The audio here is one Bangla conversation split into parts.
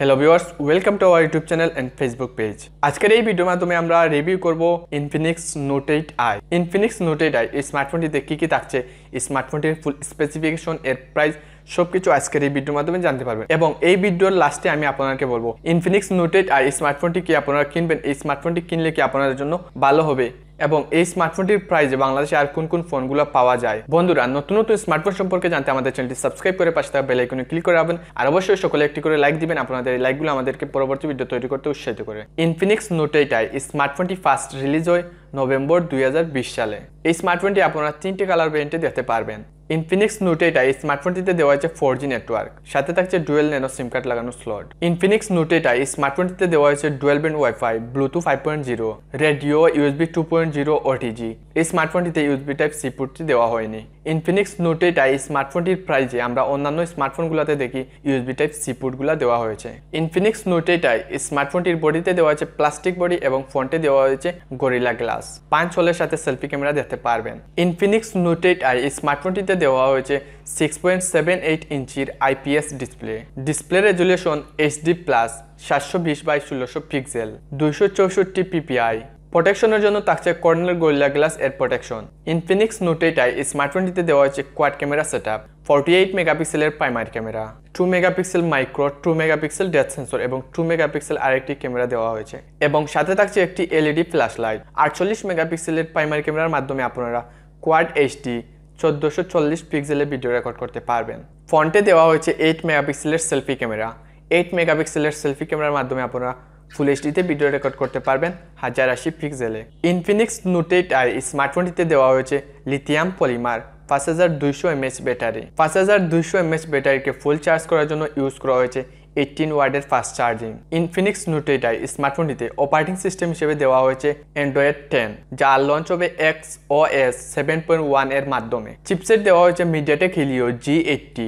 Hello viewers, welcome to our YouTube channel and Facebook page. আজকের এই ভিডিওর মাধ্যমে আমরা রিভিউ করব Infinix Note 8i। Infinix Note 8i এই স্মার্টফোনটিতে কি কি থাকছে, এই স্মার্টফোনটির ফুল স্পেসিফিকেশন, এর প্রাইস সবকিছু আজকের এই ভিডিওর মাধ্যমে জানতে পারবেন। এবং এই ভিডিওর লাস্টে আমি আপনাদেরকে বলবো Infinix Note 8i এই স্মার্টফোনটি কি আপনারা কিনবেন, এই স্মার্টফোনটি কিনলে কি আপনাদের জন্য ভালো হবে এবং এই স্মার্টফোনটির প্রাইসে বাংলাদেশে আর কোন কোন ফোনগুলো পাওয়া যায়। বন্ধুরা, নতুন নতুন স্মার্টফোন সম্পর্কে জানতে আমাদের চ্যানেলটি সাবস্ক্রাইব করে পাশে থাকা বেল আইকনে ক্লিক করে রাখবেন। আর অবশ্যই সকলে একটি করে লাইক দিবেন, আপনাদের এই লাইকগুলো আমাদেরকে পরবর্তী ভিডিও তৈরি করতে উৎসাহিত করে। Infinix Note 8i এই স্মার্টফোনটি ফার্স্ট রিলিজ হয় নভেম্বর 2020 সালে। এই স্মার্টফোনটি আপনারা তিনটি কালার ভেরিয়েন্টে দেখতে পারবেন। Infinix Note 8i এই স্মার্টফোনটিতে দেওয়া হয়েছে 4G নেটওয়ার্ক, সাথে থাকছে ডুয়েল ন্যানো সিম কার্ড লাগানো স্লট। Infinix Note 8i এই স্মার্টফোনটিতে দেওয়া হয়েছে dual band wifi, Bluetooth 5.0, radio, USB 2.0 OTG। এই স্মার্টফোনটিতে USB Type-C পোর্টটি দেওয়া হয়নি। Infinix Note 8i এই স্মার্টফোনটির প্রাইসে আমরা অন্যান্য স্মার্টফোনগুলোতে দেখি USB Type-C পোর্টগুলো দেওয়া হয়েছে। Infinix Note 8i এই স্মার্টফোনটির বডিতে দেওয়া হয়েছে প্লাস্টিক বডি এবং ফ্রন্টে দেওয়া হয়েছে গরিলা গ্লাস। 5 হোলের সাথে সেলফি ক্যামেরা দেখতে পারবেন। Infinix Note 8i এই স্মার্টফোনটিতে দেওয়া হয়েছে 6.78 ইঞ্চির IPS display resolution HD+, 720x1600 pixel, 264 ppi। প্রোটেকশনের জন্য থাকছে কর্নার গরিলা গ্লাস এর প্রোটেকশন। Infinix Note 8i এই স্মার্টফোনটিতে দেওয়া হয়েছে কোয়াড ক্যামেরা সেটআপ, 48 মেগাপিক্সেলের primary camera, 2 megapixel micro, 2 megapixel depth sensor এবং 2 মেগাপিক্সেল আরেকটি ক্যামেরা দেওয়া হয়েছে। এবং সাথে থাকছে একটি LED ফ্ল্যাশ লাইট। 48 মেগাপিক্সেলের প্রাইমারি ক্যামেরার মাধ্যমে আপনারা কোয়াড HD 1440 পিক্সেলের ভিডিও রেকর্ড করতে পারবেন। ফ্রন্টে দেওয়া হয়েছে 8 মেগাপিক্সেলের সেলফি ক্যামেরা। 8 মেগাপিক্সেলের সেলফি ক্যামেরার মাধ্যমে আপনারা ফুল এইচডিতে ভিডিও রেকর্ড করতে পারবেন 1080 পিক্সেলে। Infinix Note 8i এই স্মার্টফোনটিতে দেওয়া হয়েছে lithium polymer 5200 mAh battery. 5200 mAh ব্যাটারিকে ফুল চার্জ করার জন্য ইউজ করা হয়েছে 18 ওয়াটের fast charging. Infinix Note 8i স্মার্টফোনটিতে অপারেটিং সিস্টেম হিসেবে দেওয়া হয়েছে Android 10, যা লঞ্চ হবে XOS 7.1 এর মাধ্যমে। চিপসেট দেওয়া হয়েছে MediaTek Helio G80,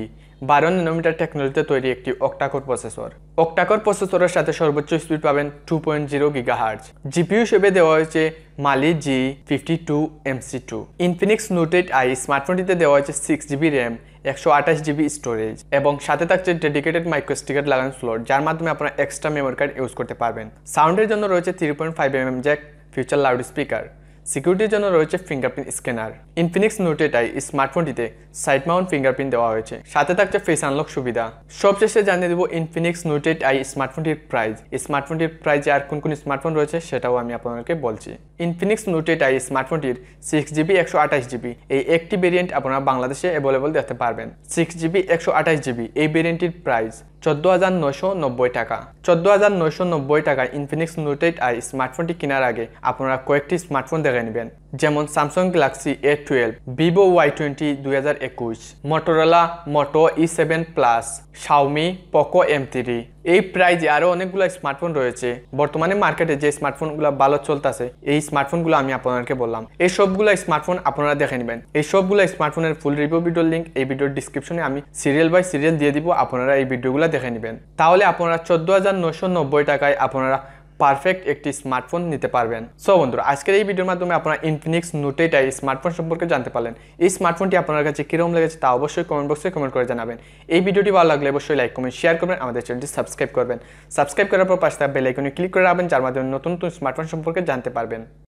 12 ন্যানোমিটার টেকনোলজিতে তৈরি একটি অক্টাকোর প্রসেসর। অক্টাকোর প্রসেসরের সাথে সর্বোচ্চ স্পিড পাবেন 2.0 GHz। জিপিইউ হিসেবে দেওয়া হয়েছে Mali G52 MC2। Infinix Note 8i স্মার্টফোনটিতে দেওয়া হয়েছে 6GB RAM, 128GB স্টোরেজ এবং সাথে থাকছে ডেডিকেটেড মাইক্রো স্টিকার লাগানো স্লট, যার মাধ্যমে আপনারা এক্সট্রা মেমোরি কার্ড ইউজ করতে পারবেন। সাউন্ডের জন্য রয়েছে 3.5mm Jack, future loud speaker. সিকিউরিটির জন্য রয়েছে fingerprint scanner. Infinix Note 8i স্মার্টফোনটিতে সাইড মাউন্ট ফিঙ্গারপ্রিন্ট দেওয়া হয়েছে, সাথে থাকছে ফেস আনলক সুবিধা। সবশেষে জানিয়ে দেব Infinix Note 8i স্মার্টফোনটির প্রাইস। এই স্মার্টফোনটির প্রাইসে আর কোন কোন স্মার্টফোন রয়েছে সেটাও আমি আপনাদেরকে বলছি। Infinix Note 8i স্মার্টফোনটির 6GB 128GB এই একটি ভেরিয়েন্ট আপনারা বাংলাদেশে অ্যাভেলেবল দেখতে পারবেন। 6GB 128GB এই ভেরিয়েন্টটির প্রাইস 14,990 টাকা। 14,990 টাকায় Infinix Note 8i স্মার্টফোনটি কেনার আগে আপনারা কয়েকটি স্মার্টফোন দেখে নেবেন, যেমন Samsung Galaxy A12, Vivo Y20 2021, Motorola Moto E7 Plus, Xiaomi Poco M3। এই প্রাইজে আরও অনেকগুলো স্মার্টফোন রয়েছে। বর্তমানে মার্কেটে যে স্মার্টফোনগুলো ভালো চলতেছে, এই স্মার্টফোনগুলো আমি আপনাদেরকে বললাম। এই সবগুলো স্মার্টফোন আপনারা দেখে নেবেন। এই সবগুলো স্মার্টফোনের ফুল রিভিউ ভিডিওর লিঙ্ক এই ভিডিওর ডিসক্রিপশনে আমি সিরিয়াল বাই সিরিয়াল দিয়ে দিব, আপনারা এই ভিডিওগুলো দেখে নেবেন। তাহলে আপনারা 14,990 টাকায় আপনারা পারফেক্ট একটি স্মার্টফোন নিতে পারবেন। সো বন্ধুরা, আজকের এই ভিডিওর মাধ্যমে আপনারা Infinix Note 8i স্মার্টফোন সম্পর্কে জানতে পারলেন। এই স্মার্টফোনটি আপনার কাছে কিরকম লেগেছে তা অবশ্যই কমেন্ট বক্সে কমেন্ট করে জানাবেন। এই ভিডিওটি ভালো লাগলে অবশ্যই লাইক, কমেন্ট, শেয়ার করবেন, আমাদের চ্যানেলটি সাবস্ক্রাইব করবেন। সাবস্ক্রাইব করার পর পাশে থাকা বেল আইকনে ক্লিক করে রাখবেন, যার মাধ্যমে নতুন নতুন স্মার্টফোন সম্পর্কে জানতে পারবেন।